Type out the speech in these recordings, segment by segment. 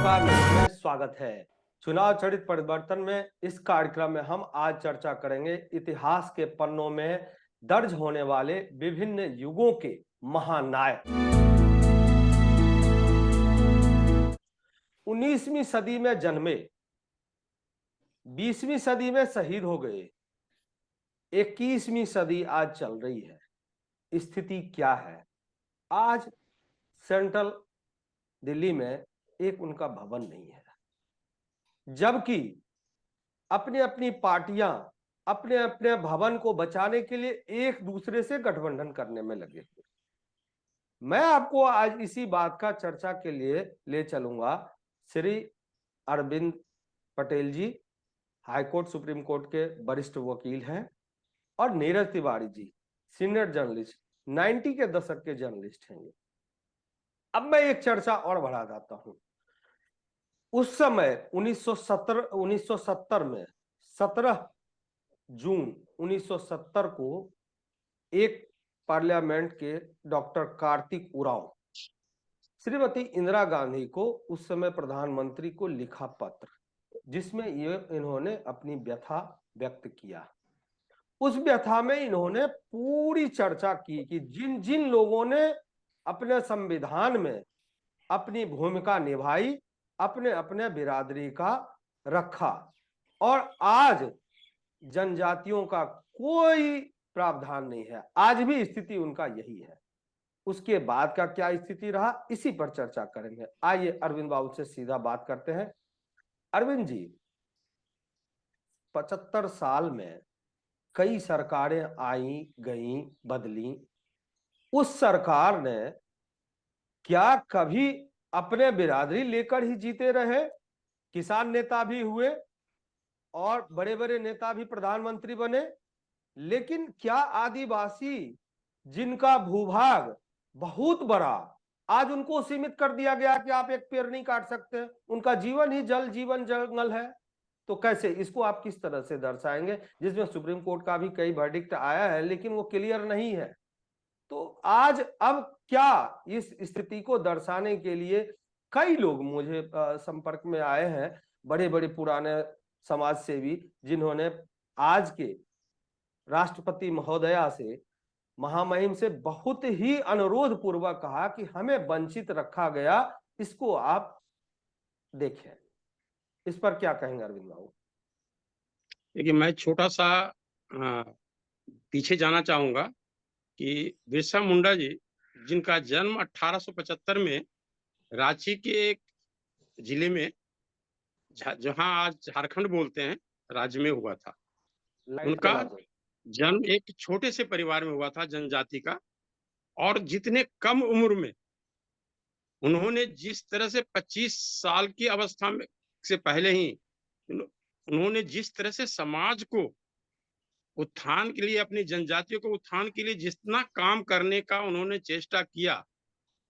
नमस्कार में स्वागत है। चुनाव चरित परिवर्तन में इस कार्यक्रम में हम आज चर्चा करेंगे इतिहास के पन्नों में दर्ज होने वाले विभिन्न युगों के महानायक। 19वीं सदी में जन्मे, 20वीं सदी में शहीद हो गए, 21वीं सदी आज चल रही है। स्थिति क्या है? आज सेंट्रल दिल्ली में एक उनका भवन नहीं है, जबकि अपनी अपनी पार्टियां अपने अपने भवन को बचाने के लिए एक दूसरे से गठबंधन करने में लगे हुए। मैं आपको आज इसी बात का चर्चा के लिए ले चलूंगा। श्री अरविंद पटेल जी हाईकोर्ट सुप्रीम कोर्ट के वरिष्ठ वकील हैं और नीरज तिवारी जी सीनियर जर्नलिस्ट 90 के दशक के जर्नलिस्ट हैं। अब मैं एक चर्चा और बढ़ा जाता हूं। उस समय 1970 में 17 जून 1970 को एक पार्लियामेंट के डॉक्टर कार्तिक उरांव श्रीमती इंदिरा गांधी को, उस समय प्रधानमंत्री को, लिखा पत्र जिसमें इन्होंने अपनी व्यथा व्यक्त किया। उस व्यथा में इन्होंने पूरी चर्चा की कि जिन जिन लोगों ने अपने संविधान में अपनी भूमिका निभाई, अपने अपने बिरादरी का रखा, और आज जनजातियों का कोई प्रावधान नहीं है। आज भी स्थिति उनका यही है। उसके बाद का क्या स्थिति रहा, इसी पर चर्चा करेंगे। आइए अरविंद बाबू से सीधा बात करते हैं। अरविंद जी, 75 साल में कई सरकारें आई गई, बदली। उस सरकार ने क्या कभी अपने बिरादरी लेकर ही जीते रहे? किसान नेता भी हुए और बड़े बड़े नेता भी प्रधानमंत्री बने, लेकिन क्या आदिवासी जिनका भूभाग बहुत बड़ा, आज उनको सीमित कर दिया गया कि आप एक पेड़ नहीं काट सकते? उनका जीवन ही जल, जीवन जंगल है। तो कैसे इसको आप किस तरह से दर्शाएंगे, जिसमें सुप्रीम कोर्ट का भी कई वर्डिक्ट आया है लेकिन वो क्लियर नहीं है? तो आज अब क्या इस स्थिति को दर्शाने के लिए कई लोग मुझे संपर्क में आए हैं, बड़े बड़े पुराने समाज सेवी, जिन्होंने आज के राष्ट्रपति महोदया से, महामहिम से बहुत ही अनुरोध पूर्वक कहा कि हमें वंचित रखा गया, इसको आप देखें। इस पर क्या कहेंगे अरविंद बाबू? देखिए, मैं छोटा सा पीछे जाना चाहूंगा कि बिरसा मुंडा जी, जिनका जन्म 1875 में रांची के एक जिले में, जहां आज झारखंड बोलते हैं, राज्य में हुआ था। उनका जन्म एक छोटे से परिवार में हुआ था, जनजाति का। और जितने कम उम्र में उन्होंने जिस तरह से 25 साल की अवस्था में से पहले ही उन्होंने जिस तरह से समाज को उत्थान के लिए, अपनी जनजातियों को उत्थान के लिए जितना काम करने का उन्होंने चेष्टा किया,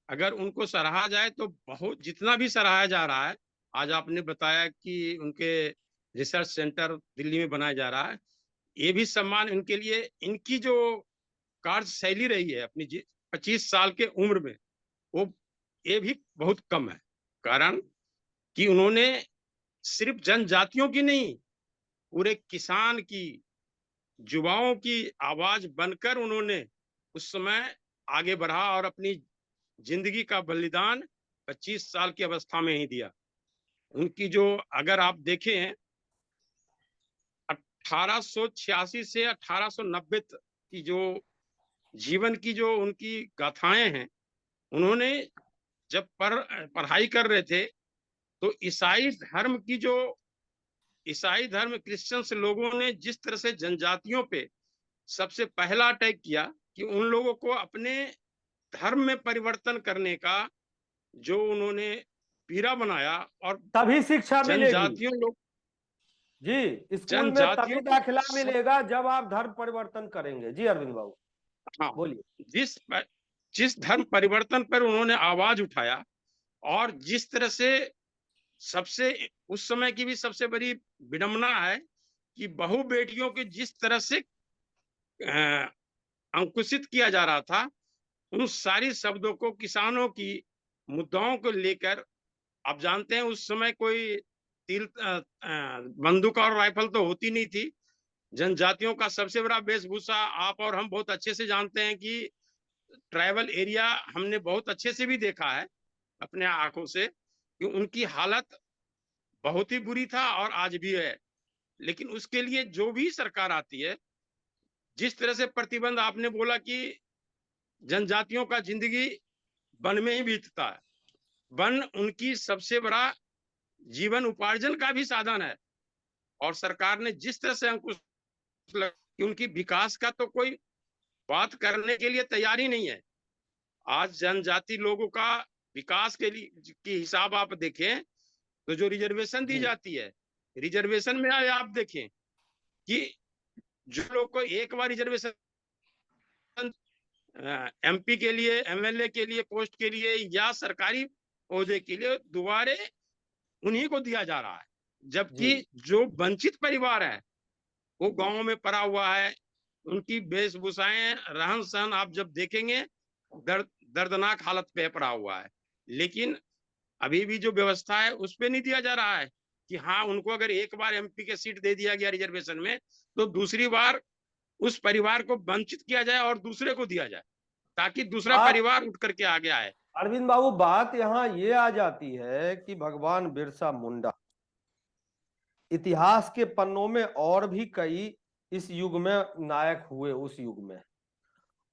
अगर उनको सराहा जाए तो बहुत, जितना भी सराहा जा रहा है। आज आपने बताया कि उनके रिसर्च सेंटर दिल्ली में बनाया जा रहा है, ये भी सम्मान इनके लिए, इनकी जो कार्यशैली रही है अपनी 25 साल के उम्र में, वो ये भी बहुत कम है। कारण कि उन्होंने सिर्फ जनजातियों की नहीं, पूरे किसान की, युवाओं की आवाज बनकर उन्होंने उस समय आगे बढ़ा और अपनी जिंदगी का बलिदान 25 साल की अवस्था में ही दिया। उनकी जो, अगर आप देखें, 1886 से 1890 की जो जीवन की जो उनकी गाथाएं हैं, उन्होंने जब पढ़ाई कर रहे थे तो ईसाई धर्म क्रिश्चियंस लोगों ने जिस तरह से जनजातियों पे सबसे पहला अटैक किया, कि उन लोगों को अपने धर्म में परिवर्तन करने का जो उन्होंने पीरा बनाया, और तभी शिक्षा मिलेगी जनजातियों लोग जी, स्कूल में तभी दाखिला मिलेगा जब आप धर्म परिवर्तन करेंगे। जी अरविंद बाबू, हाँ, बोलिए। जिस धर्म परिवर्तन पर उन्होंने आवाज उठाया, और जिस तरह से सबसे, उस समय की भी सबसे बड़ी विडंबना है कि बहु बेटियों के जिस तरह से अंकुशित किया जा रहा था, उन सारी शब्दों को, किसानों की मुद्दाओं को लेकर आप जानते हैं उस समय कोई तीर बंदूक और राइफल तो होती नहीं थी। जनजातियों का सबसे बड़ा वेशभूषा आप और हम बहुत अच्छे से जानते हैं कि ट्राइबल एरिया हमने बहुत अच्छे से भी देखा है अपने आंखों से कि उनकी हालत बहुत ही बुरी था और आज भी है। लेकिन उसके लिए जो भी सरकार आती है, जिस तरह से प्रतिबंध आपने बोला कि जनजातियों का जिंदगी वन में ही बीतता है, वन उनकी सबसे बड़ा जीवन उपार्जन का भी साधन है। और सरकार ने जिस तरह से अंकुश कि उनकी विकास का तो कोई बात करने के लिए तैयार ही नहीं है। आज जनजाति लोगों का विकास के लिए की हिसाब आप देखें तो जो रिजर्वेशन दी जी जाती है, रिजर्वेशन में आप देखें कि जो लोग को एक बार रिजर्वेशन एमपी के लिए, एमएलए के लिए, पोस्ट के लिए या सरकारी ओहदे के लिए दोबारे उन्हीं को दिया जा रहा है। जी जबकि जो वंचित परिवार है वो गांव में पड़ा हुआ है, उनकी वेशभूषाएं, रहन सहन आप जब देखेंगे दर्दनाक हालत पे पड़ा हुआ है। लेकिन अभी भी जो व्यवस्था है उस पे नहीं दिया जा रहा है कि हाँ, उनको अगर एक बार एमपी के सीट दे दिया गया रिजर्वेशन में तो दूसरी बार उस परिवार को वंचित किया जाए और दूसरे को दिया जाए ताकि दूसरा बात, परिवार उठ करके आगे आए। अरविंद बाबू, बात यहाँ ये आ जाती है कि भगवान बिरसा मुंडा इतिहास के पन्नों में और भी कई इस युग में नायक हुए उस युग में,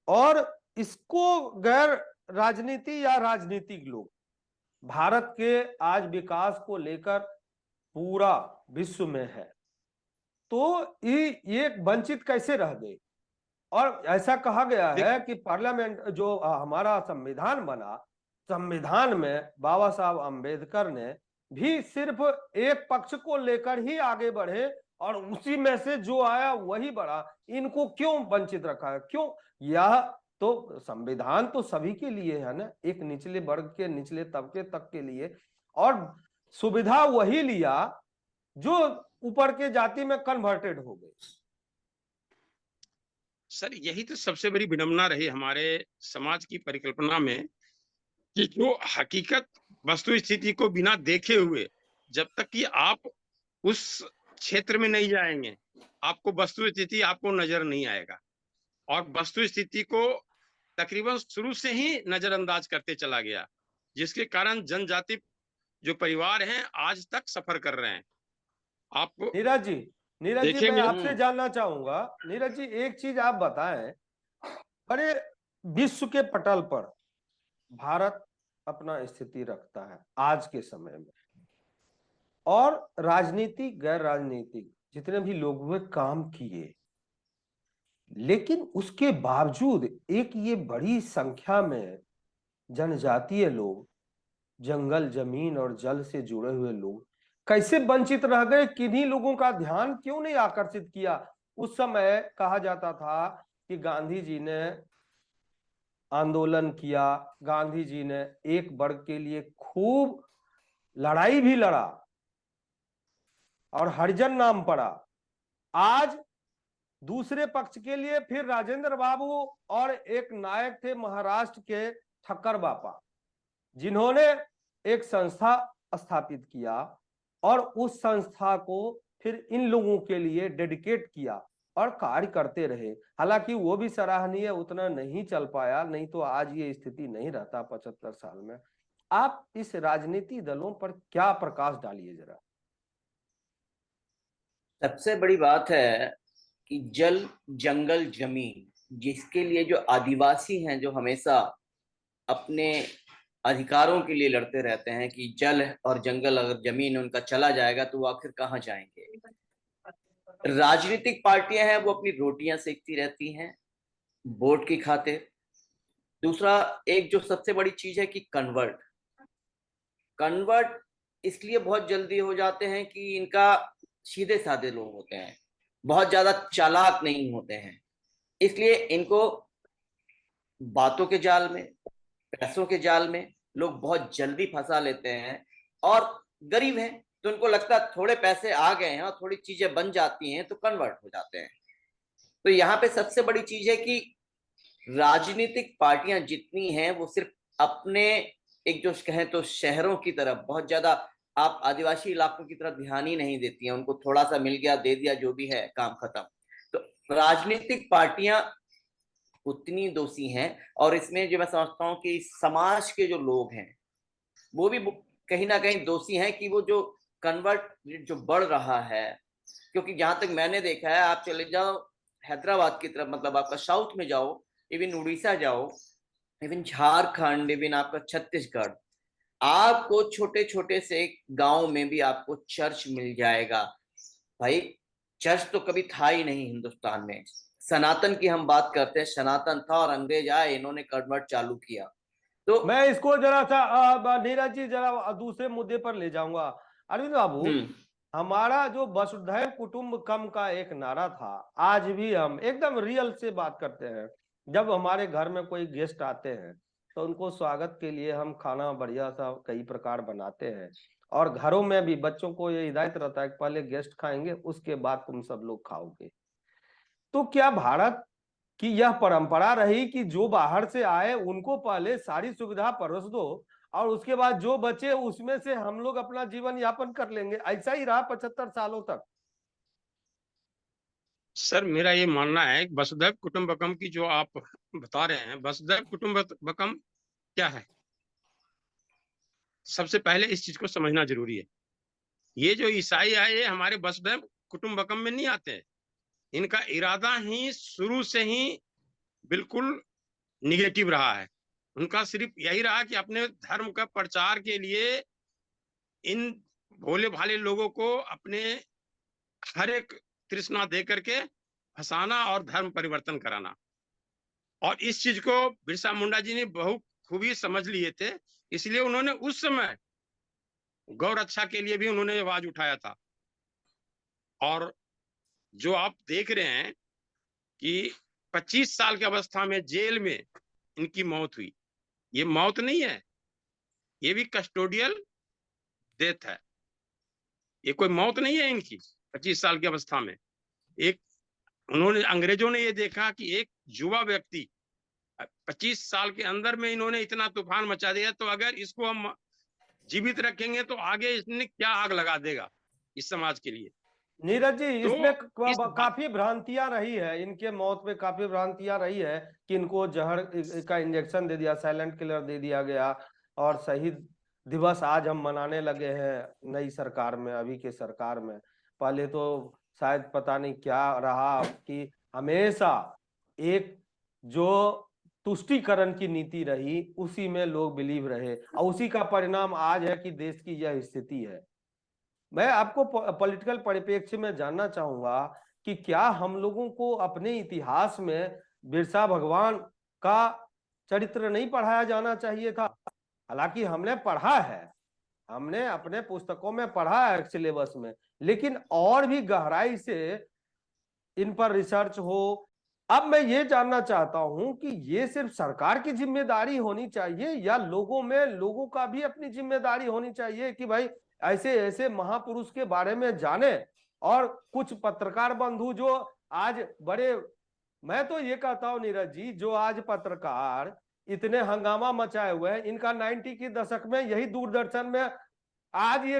और इसको गैर राजनीति या राजनीतिक लोग भारत के आज विकास को लेकर पूरा विश्व में है, तो ये वंचित कैसे रह गए। और ऐसा कहा गया देख है कि पार्लियामेंट जो हमारा संविधान बना, संविधान में बाबा साहब अंबेडकर ने भी सिर्फ एक पक्ष को लेकर ही आगे बढ़े और उसी में से जो आया वही बढ़ा। इनको क्यों वंचित रखा है, क्यों? यह तो संविधान तो सभी के लिए है ना, एक निचले वर्ग के, निचले तबके तक के लिए, और सुविधा वही लिया जो ऊपर के जाति में कन्वर्टेड हो गए। सर, यही तो सबसे बड़ी विडंबना रही हमारे समाज की परिकल्पना में कि जो हकीकत वस्तु स्थिति को बिना देखे हुए जब तक कि आप उस क्षेत्र में नहीं जाएंगे आपको वस्तु स्थिति आपको नजर नहीं आएगा। और वस्तु स्थिति को तकरीबन शुरू से ही नजरअंदाज करते चला गया, जिसके कारण जनजाति जो परिवार हैं आज तक सफर कर रहे हैं। आप नीरज जी, नीरज जी, मैं देखेंगे। आपसे जानना चाहूंगा, नीरज जी एक चीज आप बताएं, बड़े विश्व के पटल पर भारत अपना स्थिति रखता है आज के समय में, और राजनीतिक गैर राजनीतिक जितने भी लोग हुए काम किए, लेकिन उसके बावजूद एक ये बड़ी संख्या में जनजातीय लोग, जंगल जमीन और जल से जुड़े हुए लोग कैसे वंचित रह गए? किन्हीं लोगों का ध्यान क्यों नहीं आकर्षित किया? उस समय कहा जाता था कि गांधी जी ने आंदोलन किया, गांधी जी ने एक वर्ग के लिए खूब लड़ाई भी लड़ा और हरिजन नाम पड़ा। आज दूसरे पक्ष के लिए फिर राजेंद्र बाबू और एक नायक थे महाराष्ट्र के ठक्कर बापा, जिन्होंने एक संस्था स्थापित किया और उस संस्था को फिर इन लोगों के लिए डेडिकेट किया और कार्य करते रहे। हालांकि वो भी सराहनीय, उतना नहीं चल पाया, नहीं तो आज ये स्थिति नहीं रहता 75 साल में। आप इस राजनीति दलों पर क्या प्रकाश डालिए जरा। सबसे बड़ी बात है कि जल, जंगल, जमीन, जिसके लिए जो आदिवासी हैं, जो हमेशा अपने अधिकारों के लिए लड़ते रहते हैं कि जल और जंगल अगर जमीन उनका चला जाएगा तो वो आखिर कहाँ जाएंगे। राजनीतिक पार्टियां हैं वो अपनी रोटियां सेकती रहती हैं वोट की खातिर। दूसरा, एक जो सबसे बड़ी चीज है कि कन्वर्ट इसलिए बहुत जल्दी हो जाते हैं कि इनका सीधे साधे लोग होते हैं, बहुत ज्यादा चालाक नहीं होते हैं, इसलिए इनको बातों के जाल में, पैसों के जाल में लोग बहुत जल्दी फंसा लेते हैं। और गरीब हैं तो उनको लगता है थोड़े पैसे आ गए हैं और थोड़ी चीजें बन जाती हैं तो कन्वर्ट हो जाते हैं। तो यहाँ पे सबसे बड़ी चीज है कि राजनीतिक पार्टियां जितनी हैं वो सिर्फ अपने एक जो कहें तो शहरों की तरफ बहुत ज्यादा आप आदिवासी इलाकों की तरफ ध्यान ही नहीं देती हैं। उनको थोड़ा सा मिल गया, दे दिया, जो भी है काम खत्म। तो राजनीतिक पार्टियां उतनी दोषी हैं, और इसमें जो मैं समझता हूँ कि समाज के जो लोग हैं वो भी कहीं ना कहीं दोषी हैं कि वो जो कन्वर्ट जो बढ़ रहा है। क्योंकि जहां तक मैंने देखा है, आप चले जाओ हैदराबाद की तरफ, मतलब आपका साउथ में जाओ, इवन उड़ीसा जाओ, इवन झारखंड, इवन आपका छत्तीसगढ़, आपको छोटे छोटे से गांव में भी आपको चर्च मिल जाएगा। भाई चर्च तो कभी था ही नहीं हिंदुस्तान में। सनातन की हम बात करते हैं, सनातन था और अंग्रेज आए, इन्होंने कन्वर्ट चालू किया। तो मैं इसको जरा सा नीरज जी जरा दूसरे मुद्दे पर ले जाऊंगा। अरविंद बाबू, हमारा जो वसुधैव कुटुंबकम का एक नारा था, आज भी हम एकदम रियल से बात करते हैं। जब हमारे घर में कोई गेस्ट आते हैं तो उनको स्वागत के लिए हम खाना बढ़िया सा कई प्रकार बनाते हैं, और घरों में भी बच्चों को ये हिदायत रहता है कि पहले गेस्ट खाएंगे, उसके बाद तुम सब लोग खाओगे। तो क्या भारत की यह परंपरा रही कि जो बाहर से आए उनको पहले सारी सुविधा परोस दो और उसके बाद जो बचे उसमें से हम लोग अपना जीवन यापन कर लेंगे? ऐसा ही रहा 75 सालों तक। सर मेरा ये मानना है कि वसुधैव कुटुंबकम की जो आप बता रहे हैं, वसुधैव कुटुंबकम क्या है, सबसे पहले इस चीज को समझना जरूरी है। ये जो ईसाई आए ये हमारे वसुधैव कुटुंबकम में नहीं आते हैं। इनका इरादा ही शुरू से ही बिल्कुल निगेटिव रहा है। उनका सिर्फ यही रहा कि अपने धर्म का प्रचार के लिए इन भोले भाले लोगों को अपने हर एक तृष्णा दे करके फंसाना और धर्म परिवर्तन कराना। और इस चीज को बिरसा मुंडा जी ने बहुत खूबी समझ लिए थे, इसलिए उन्होंने उस समय गौ रक्षा के लिए भी उन्होंने आवाज उठाया था। और जो आप देख रहे हैं कि 25 साल की अवस्था में जेल में इनकी मौत हुई, ये मौत नहीं है, ये भी कस्टोडियल डेथ है। ये कोई मौत नहीं है इनकी। 25 साल की अवस्था में एक उन्होंने, अंग्रेजों ने ये देखा कि एक युवा व्यक्ति 25 साल के अंदर में इन्होंने इतना तूफान मचा दिया, तो अगर इसको हम जीवित रखेंगे तो आगे इसने क्या आग लगा देगा इस समाज के लिए। नीरज जी, तो इसमें इस काफी भ्रांतियां रही है, इनके मौत में काफी भ्रांतियां रही है कि इनको जहर का इंजेक्शन दे दिया, साइलेंट किलर दे दिया गया, और शहीद दिवस आज हम मनाने लगे हैं नई सरकार में, अभी के सरकार में। पहले तो शायद पता नहीं क्या रहा कि हमेशा एक जो तुष्टीकरण की नीति रही उसी में लोग बिलीव रहे, और उसी का परिणाम आज है कि देश की यह स्थिति है। मैं आपको पॉलिटिकल परिप्रेक्ष्य में जानना चाहूंगा कि क्या हम लोगों को अपने इतिहास में बिरसा भगवान का चरित्र नहीं पढ़ाया जाना चाहिए था? हालांकि हमने पढ़ा है, हमने अपने पुस्तकों में पढ़ा है सिलेबस में, लेकिन और भी गहराई से इन पर रिसर्च हो। अब मैं ये जानना चाहता हूं कि ये सिर्फ सरकार की जिम्मेदारी होनी चाहिए या लोगों का भी अपनी जिम्मेदारी होनी चाहिए कि भाई ऐसे ऐसे महापुरुष के बारे में जाने। और कुछ पत्रकार बंधु जो आज बड़े, मैं तो ये कहता हूं नीरज जी, जो आज पत्रकार इतने हंगामा मचाए हुए हैं, इनका 90 के दशक में यही दूरदर्शन में आज ये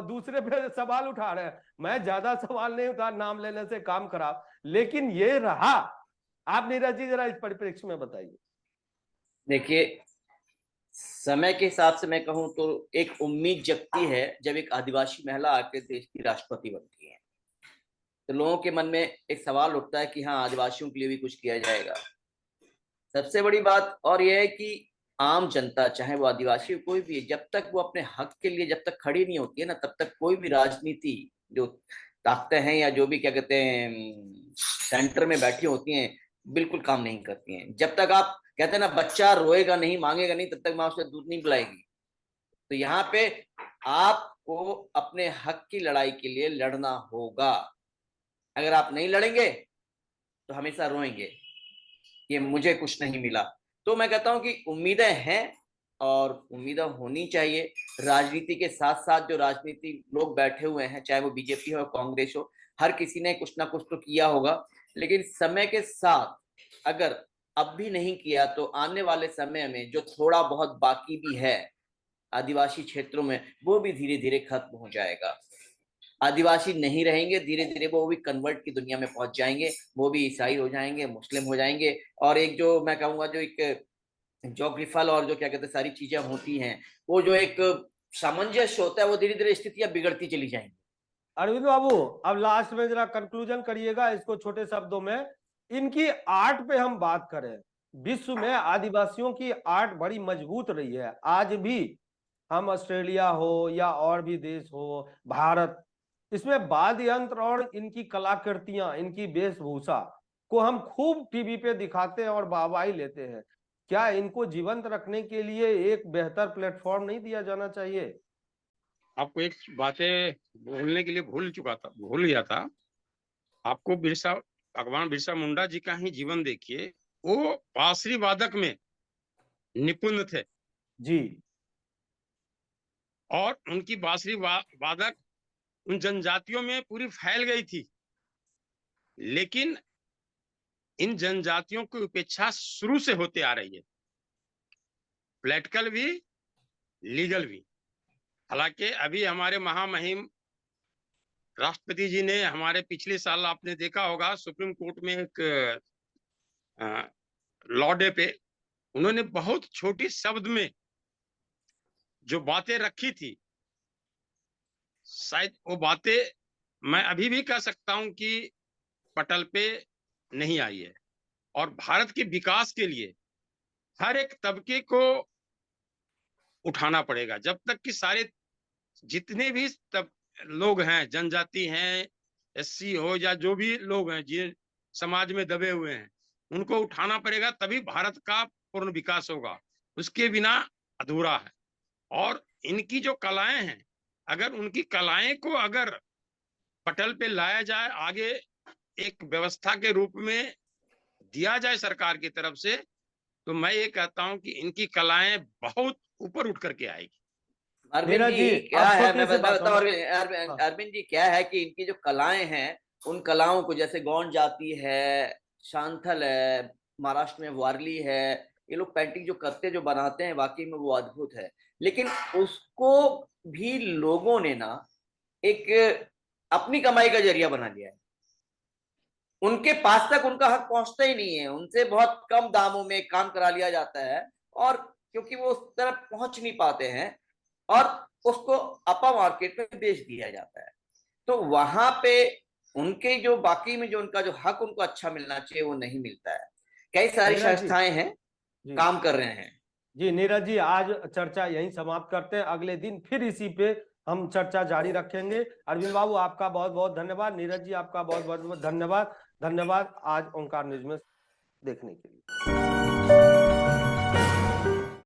दूसरे पे सवाल उठा रहे हैं। मैं ज्यादा सवाल नहीं उठा, नाम लेने से काम खराब, लेकिन ये रहा। आप नीरज जी जरा इस परिप्रेक्ष्य में बताइए। देखिए, समय के हिसाब से मैं कहूं तो एक उम्मीद जगती है जब एक आदिवासी महिला आके देश की राष्ट्रपति बनती है, तो लोगों के मन में एक सवाल उठता है कि हाँ, आदिवासियों के लिए भी कुछ किया जाएगा। सबसे बड़ी बात और यह है कि आम जनता, चाहे वो आदिवासी कोई भी है, जब तक वो अपने हक के लिए जब तक खड़ी नहीं होती है ना, तब तक कोई भी राजनीति जो ताकतें हैं या जो भी क्या कहते हैं सेंटर में बैठी होती हैं, बिल्कुल काम नहीं करती हैं। जब तक आप कहते हैं ना, बच्चा रोएगा नहीं, मांगेगा नहीं, तब तक माँ उसे दूध नहीं पिलाएगी। तो यहाँ पे आपको अपने हक की लड़ाई के लिए लड़ना होगा। अगर आप नहीं लड़ेंगे तो हमेशा रोएंगे कि मुझे कुछ नहीं मिला। तो मैं कहता हूं कि उम्मीदें हैं और उम्मीदें होनी चाहिए। राजनीति के साथ साथ जो राजनीति लोग बैठे हुए हैं, चाहे वो बीजेपी हो कांग्रेस हो, हर किसी ने कुछ ना कुछ तो किया होगा। लेकिन समय के साथ अगर अब भी नहीं किया तो आने वाले समय में जो थोड़ा बहुत बाकी भी है आदिवासी क्षेत्रों में, वो भी धीरे धीरे खत्म हो जाएगा। आदिवासी नहीं रहेंगे, धीरे धीरे वो भी कन्वर्ट की दुनिया में पहुंच जाएंगे, वो भी ईसाई हो जाएंगे, मुस्लिम हो जाएंगे। और एक जो मैं कहूंगा जो एक जोग्राफिकल और जो क्या कहते हैं सारी चीजें होती हैं, वो जो एक सामंजस्य होता है, वो धीरे धीरे स्थितियां बिगड़ती चली जाएंगी। अरविंद बाबू, अब लास्ट में जरा कंक्लूजन करिएगा इसको छोटे शब्दों में। इनकी आर्ट पे हम बात करें, विश्व में आदिवासियों की आर्ट बड़ी मजबूत रही है। आज भी हम ऑस्ट्रेलिया हो या और भी देश हो, भारत, इसमें वाद्य यंत्र और इनकी कलाकृतियां, इनकी वेशभूषा को हम खूब टीवी पे दिखाते हैं और वाहवाही लेते हैं। क्या इनको जीवंत रखने के लिए एक बेहतर प्लेटफॉर्म नहीं दिया जाना चाहिए? आपको एक बातें बोलने के लिए भूल गया था। आपको भगवान बिरसा मुंडा जी का ही जीवन देखिए। वो बांसुरी वादक में निपुण थे जी। और उनकी बांसुरी वादक उन जनजातियों में पूरी फैल गई थी। लेकिन इन जनजातियों की उपेक्षा शुरू से होते आ रही है, पॉलिटिकल भी, लीगल भी। हालांकि अभी हमारे महामहिम राष्ट्रपति जी ने हमारे पिछले साल आपने देखा होगा सुप्रीम कोर्ट में एक लॉ डे पे उन्होंने बहुत छोटी शब्द में जो बातें रखी थी, शायद वो बातें मैं अभी भी कह सकता हूं कि पटल पे नहीं आई है। और भारत के विकास के लिए हर एक तबके को उठाना पड़ेगा। जब तक कि सारे जितने भी लोग हैं, जनजाति हैं, एससी हो या जो भी लोग हैं जिन समाज में दबे हुए हैं, उनको उठाना पड़ेगा, तभी भारत का पूर्ण विकास होगा। उसके बिना अधूरा है। और इनकी जो कलाएं हैं, अगर उनकी कलाएं को अगर पटल पे लाया जाए, आगे एक व्यवस्था के रूप में दिया जाए सरकार की तरफ से, तो मैं ये कहता हूं कि इनकी कलाएं बहुत ऊपर उठ करके आएगी। अरविंद जी क्या अब है, छोटी सी बात बताऊं हाँ। अरविंद जी क्या है कि इनकी जो कलाएं हैं, उन कलाओं को जैसे गौंड जाति है, शांथल है, महाराष्ट्र में वारली है, ये लोग पेंटिंग जो करते जो बनाते हैं वाकई में वो अद्भुत है। लेकिन उसको भी लोगों ने ना एक अपनी कमाई का जरिया बना लिया है। उनके पास तक उनका हक पहुंचता ही नहीं है, उनसे बहुत कम दामों में काम करा लिया जाता है, और क्योंकि वो उस तरफ पहुंच नहीं पाते हैं और उसको अपा मार्केट में बेच दिया जाता है, तो वहां पे उनके जो बाकी में जो उनका जो हक उनको अच्छा मिलना चाहिए वो नहीं मिलता है। कई सारी नीरज जी संस्थाएं हैं जी काम कर रहे हैं। जी नीरज जी, आज चर्चा यहीं समाप्त करते हैं। अगले दिन फिर इसी पे हम चर्चा जारी रखेंगे। अरविंद बाबू आपका बहुत बहुत धन्यवाद। नीरज जी आपका बहुत बहुत धन्यवाद। धन्यवाद आज ओंकार न्यूज में देखने के लिए।